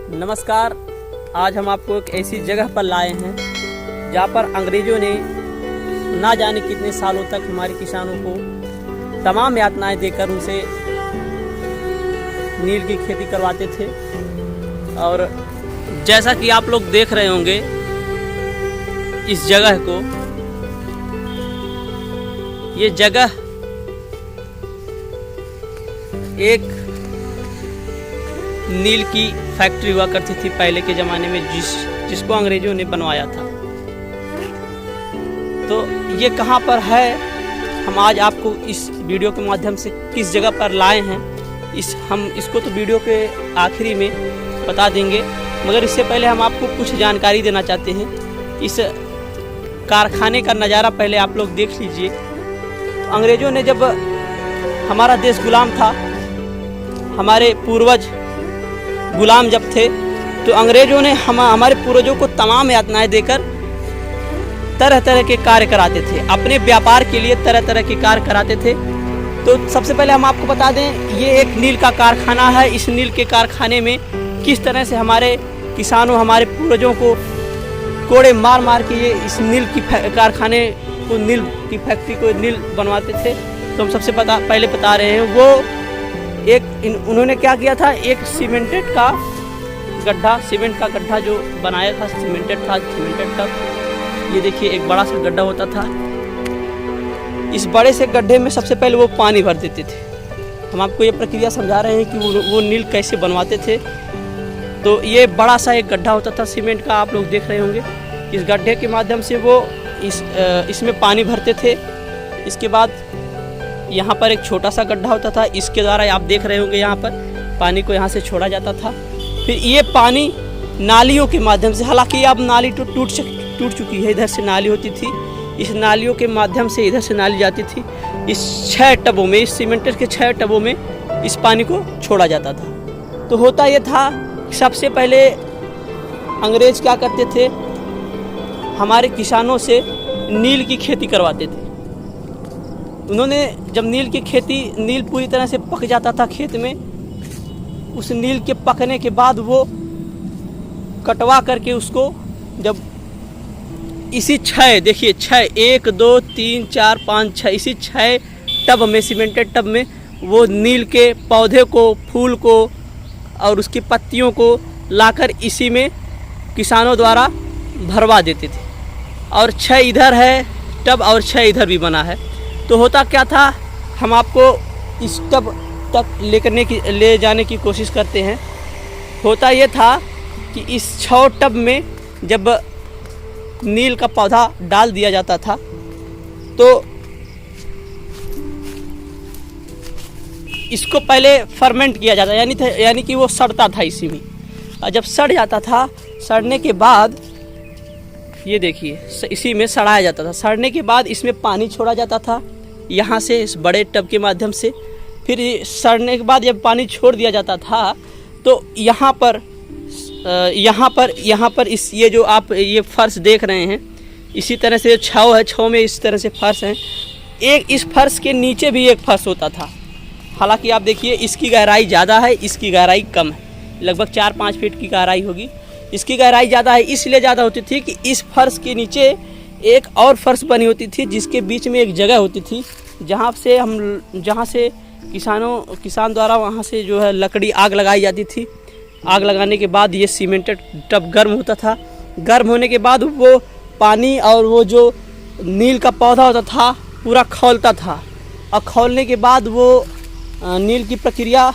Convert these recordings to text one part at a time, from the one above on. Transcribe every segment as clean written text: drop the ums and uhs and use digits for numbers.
नमस्कार। आज हम आपको एक ऐसी जगह पर लाए हैं जहाँ पर अंग्रेज़ों ने ना जाने कितने सालों तक हमारे किसानों को तमाम यातनाएं देकर उनसे नील की खेती करवाते थे। और जैसा कि आप लोग देख रहे होंगे इस जगह को, ये जगह एक नील की फैक्ट्री हुआ करती थी पहले के ज़माने में, जिसको अंग्रेज़ों ने बनवाया था। तो ये कहाँ पर है, हम आज आपको इस वीडियो के माध्यम से किस जगह पर लाए हैं, हम इसको तो वीडियो के आखिरी में बता देंगे, मगर इससे पहले हम आपको कुछ जानकारी देना चाहते हैं। इस कारखाने का नज़ारा पहले आप लोग देख लीजिए। तो अंग्रेज़ों ने जब हमारा देश गुलाम था, हमारे पूर्वज गुलाम जब थे, तो अंग्रेज़ों ने हमारे पूर्वजों को तमाम यातनाएं देकर तरह तरह के कार्य कराते थे, अपने व्यापार के लिए तरह तरह के कार्य कराते थे। तो सबसे पहले हम आपको बता दें, ये एक नील का कारखाना है। इस नील के कारखाने में किस तरह से हमारे किसानों, हमारे पूर्वजों को कोड़े मार मार के ये इस नील की कारखाने को, नील की फैक्ट्री को नील बनवाते थे। तो हम सबसे पहले बता रहे हैं, वो उन्होंने क्या किया था, एक सीमेंट का गड्ढा जो बनाया था, सीमेंटेड टब। ये देखिए एक बड़ा सा गड्ढा होता था। इस बड़े से गड्ढे में सबसे पहले वो पानी भर देते थे। हम आपको ये प्रक्रिया समझा रहे हैं कि वो नील कैसे बनवाते थे। तो ये बड़ा सा एक गड्ढा होता था सीमेंट का, आप लोग देख रहे होंगे। इस गड्ढे के माध्यम से वो इसमें पानी भरते थे। इसके बाद यहाँ पर एक छोटा सा गड्ढा होता था, इसके द्वारा आप देख रहे होंगे यहाँ पर पानी को यहाँ से छोड़ा जाता था। फिर ये पानी नालियों के माध्यम से, हालांकि अब नाली टूट चुकी है, इधर से नाली होती थी, इस नालियों के माध्यम से इधर से नाली जाती थी। इस 6 टबों में, इस सीमेंटेड के 6 टबों में इस पानी को छोड़ा जाता था। तो होता ये था, सबसे पहले अंग्रेज़ क्या करते थे, हमारे किसानों से नील की खेती करवाते थे। उन्होंने जब नील पूरी तरह से पक जाता था खेत में, उस नील के पकने के बाद वो कटवा करके उसको, जब इसी 6 देखिए 6 1 2 3 4 5 6 इसी 6 टब में, सीमेंटेड टब में वो नील के पौधे को, फूल को और उसकी पत्तियों को लाकर इसी में किसानों द्वारा भरवा देते थे। और 6 इधर है टब और 6 इधर भी बना है। तो होता क्या था, हम आपको इस टब तक ले जाने की कोशिश करते हैं। होता ये था कि इस 6 टब में जब नील का पौधा डाल दिया जाता था, तो इसको पहले फर्मेंट किया जाता, यानी कि वो सड़ता था इसी में। और जब सड़ जाता था, सड़ने के बाद ये देखिए इसी में सड़ाया जाता था। सड़ने के बाद इसमें पानी छोड़ा जाता था यहाँ से, इस बड़े टब के माध्यम से। फिर सड़ने के बाद जब पानी छोड़ दिया जाता था, तो यहाँ पर इस ये जो आप ये फर्श देख रहे हैं, इसी तरह से छाव है, छाव में इस तरह से फर्श है। एक इस फर्श के नीचे भी एक फर्श होता था। हालांकि आप देखिए इसकी गहराई ज़्यादा है, इसकी गहराई कम है, लगभग 4-5 फीट की गहराई होगी। इसकी गहराई ज़्यादा है, इसलिए ज़्यादा होती थी कि इस फर्श के नीचे एक और फर्श बनी होती थी, जिसके बीच में एक जगह होती थी जहाँ से किसान द्वारा वहाँ से जो है लकड़ी, आग लगाई जाती थी। आग लगाने के बाद ये सीमेंटेड टब गर्म होता था। गर्म होने के बाद वो पानी और वो जो नील का पौधा होता था पूरा खौलता था, और खौलने के बाद वो नील की प्रक्रिया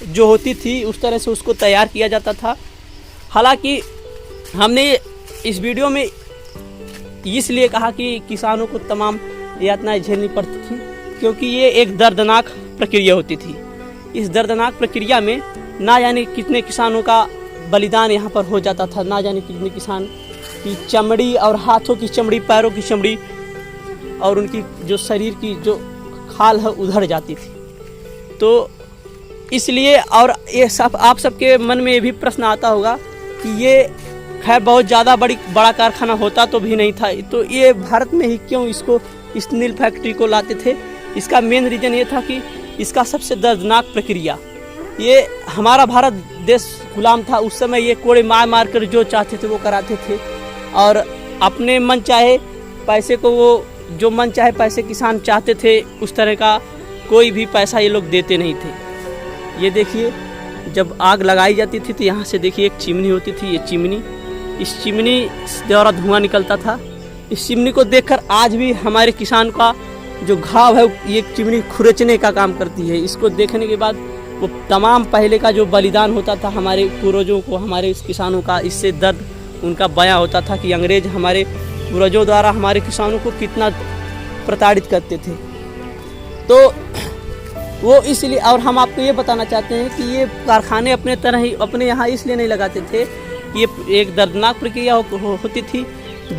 जो होती थी उस तरह से उसको तैयार किया जाता था। हालांकि हमने इस वीडियो में इसलिए कहा कि किसानों को तमाम यातनाएं झेलनी पड़ती थी, क्योंकि ये एक दर्दनाक प्रक्रिया होती थी। इस दर्दनाक प्रक्रिया में ना जाने कितने किसानों का बलिदान यहाँ पर हो जाता था, ना जाने कितने किसान की चमड़ी और हाथों की चमड़ी, पैरों की चमड़ी और उनकी जो शरीर की जो खाल है उधड़ जाती थी। तो इसलिए, और ये सब आप सबके मन में ये भी प्रश्न आता होगा कि ये खैर बहुत ज़्यादा बड़ा कारखाना होता तो भी नहीं था, तो ये भारत में ही क्यों इस नील फैक्ट्री को लाते थे। इसका मेन रीज़न ये था कि इसका सबसे दर्दनाक प्रक्रिया ये हमारा भारत देश गुलाम था उस समय, ये कोड़े मार मार कर जो चाहते थे वो कराते थे, और अपने मन चाहे पैसे को वो जो मन चाहे पैसे किसान चाहते थे उस तरह का कोई भी पैसा ये लोग देते नहीं थे। ये देखिए जब आग लगाई जाती थी तो यहाँ से देखिए एक चिमनी होती थी, ये चिमनी, इस चिमनी द्वारा धुआं निकलता था। इस चिमनी को देखकर आज भी हमारे किसान का जो घाव है ये चिमनी खुरचने का काम करती है। इसको देखने के बाद वो तमाम पहले का जो बलिदान होता था हमारे पूर्वजों को, हमारे इस किसानों का, इससे दर्द उनका बयां होता था कि अंग्रेज हमारे पूर्वजों द्वारा हमारे किसानों को कितना प्रताड़ित करते थे। तो वो इसलिए, और हम आपको ये बताना चाहते हैं कि ये कारखाने अपने तरह ही अपने यहाँ इसलिए नहीं लगाते थे कि ये एक दर्दनाक प्रक्रिया होती थी।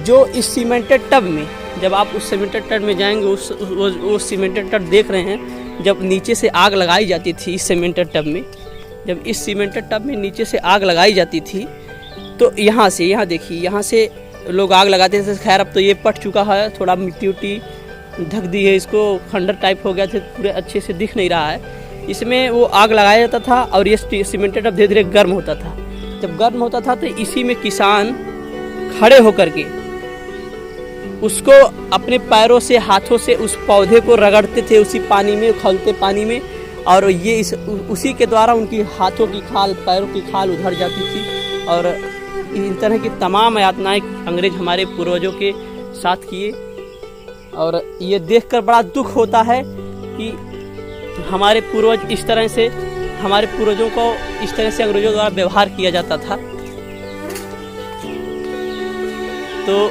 जो इस सीमेंटेड टब में, जब आप उस सीमेंटेड टब में जाएंगे, उस सीमेंटेड टब देख रहे हैं, जब नीचे से आग लगाई जाती थी इस सीमेंटेड टब में, जब इस सीमेंटेड टब में नीचे से आग लगाई जाती थी तो यहाँ देखिए, यहाँ से लोग आग लगाते थे। खैर अब तो ये पट चुका है, थोड़ा मिट्टी उट्टी ढक दी है, इसको खंडर टाइप हो गया थे, पूरे अच्छे से दिख नहीं रहा है। इसमें वो आग लगाया जाता था और ये सीमेंटेड अब धीरे धीरे गर्म होता था। जब गर्म होता था तो इसी में किसान खड़े होकर के उसको अपने पैरों से, हाथों से उस पौधे को रगड़ते थे, उसी पानी में, खौलते पानी में, और ये उसी के द्वारा उनकी हाथों की खाल, पैरों की खाल उधड़ जाती थी। और इन तरह की तमाम यातनाएं अंग्रेज हमारे पूर्वजों के साथ किए। और ये देखकर बड़ा दुख होता है कि हमारे पूर्वज इस तरह से, हमारे पूर्वजों को इस तरह से अंग्रेजों द्वारा व्यवहार किया जाता था। तो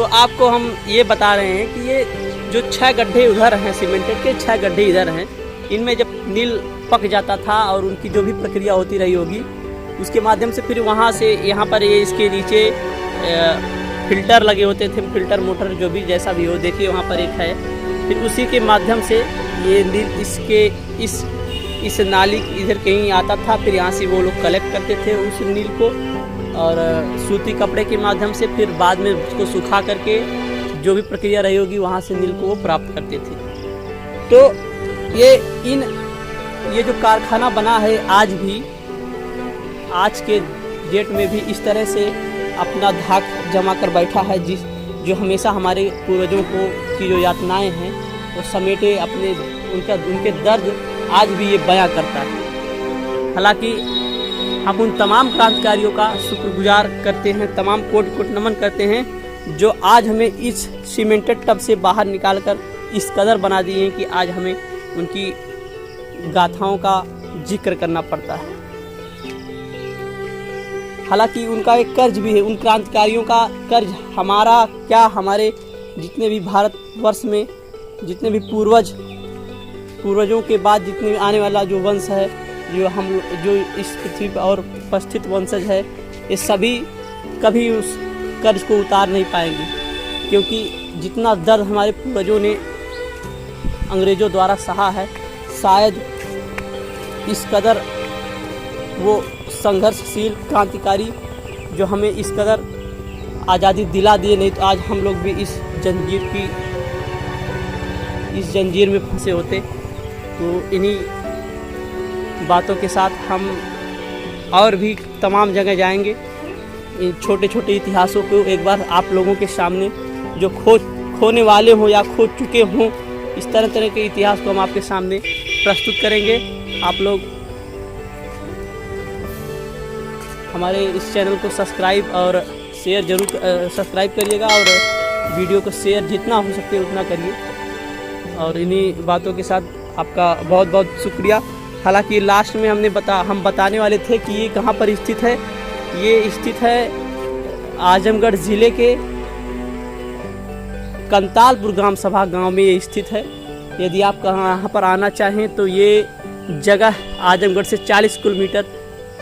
आपको हम ये बता रहे हैं कि ये जो 6 गड्ढे उधर हैं, सीमेंटेड के 6 गड्ढे इधर हैं, इनमें जब नील पक जाता था और उनकी जो भी प्रक्रिया होती रही होगी उसके माध्यम से फिर वहाँ से यहाँ पर ये इसके नीचे फिल्टर लगे होते थे, फिल्टर मोटर जो भी जैसा भी हो, देखिए वहाँ पर एक है, फिर उसी के माध्यम से ये नील इस नाली इधर कहीं आता था, फिर यहाँ से वो लोग कलेक्ट करते थे उस नील को और सूती कपड़े के माध्यम से फिर बाद में उसको सुखा करके जो भी प्रक्रिया रही होगी वहाँ से नील को वो प्राप्त करते थे। तो ये जो कारखाना बना है आज के डेट में भी इस तरह से अपना धाक जमा कर बैठा है, जो हमेशा हमारे पूर्वजों की जो यातनाएं हैं वो समेटे अपने उनके दर्द आज भी ये बयां करता है। हालांकि हम उन तमाम क्रांतिकारियों का शुक्रगुजार करते हैं, तमाम कोटि कोटि नमन करते हैं जो आज हमें इस सीमेंटेड टब से बाहर निकालकर इस कदर बना दिए हैं कि आज हमें उनकी गाथाओं का जिक्र करना पड़ता है। हालांकि उनका एक कर्ज भी है, उन क्रांतिकारियों का कर्ज हमारा क्या, हमारे जितने भी भारतवर्ष में जितने भी पूर्वजों के बाद जितने भी आने वाला जो वंश है, जो इस पृथ्वी पर और उपस्थित वंशज है, ये सभी कभी उस कर्ज को उतार नहीं पाएंगे, क्योंकि जितना दर्द हमारे पूर्वजों ने अंग्रेज़ों द्वारा सहा है, शायद इस कदर वो संघर्षशील क्रांतिकारी जो हमें इस कदर आज़ादी दिला दिए, नहीं तो आज हम लोग भी इस जंजीर में फंसे होते। तो इन्हीं बातों के साथ हम और भी तमाम जगह जाएंगे, इन छोटे छोटे इतिहासों को एक बार आप लोगों के सामने, जो खोने वाले हों या खो चुके हों, इस तरह के इतिहास को हम आपके सामने प्रस्तुत करेंगे। आप लोग हमारे इस चैनल को सब्सक्राइब और शेयर जरूर सब्सक्राइब करिएगा और वीडियो को शेयर जितना हो सके उतना करिए। और इन्हीं बातों के साथ आपका बहुत बहुत शुक्रिया। हालांकि लास्ट में हम बताने वाले थे कि ये कहाँ पर स्थित है। ये स्थित है आजमगढ़ ज़िले के कंतालपुर ग्राम सभा गांव में ये स्थित है। यदि आप यहाँ पर आना चाहें तो ये जगह आजमगढ़ से 40 किलोमीटर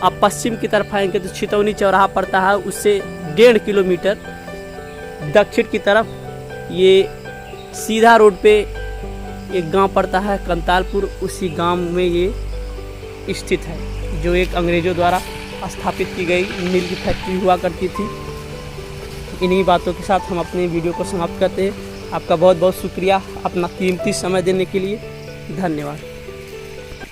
आप पश्चिम की तरफ आएंगे तो छितौनी चौराहा पड़ता है, उससे 1.5 किलोमीटर दक्षिण की तरफ ये सीधा रोड पे एक गांव पड़ता है कंतालपुर। उसी गांव में ये स्थित है, जो एक अंग्रेज़ों द्वारा स्थापित की गई नील की फैक्ट्री हुआ करती थी। इन्हीं बातों के साथ हम अपने वीडियो को समाप्त करते हैं। आपका बहुत बहुत शुक्रिया अपना कीमती समय देने के लिए। धन्यवाद।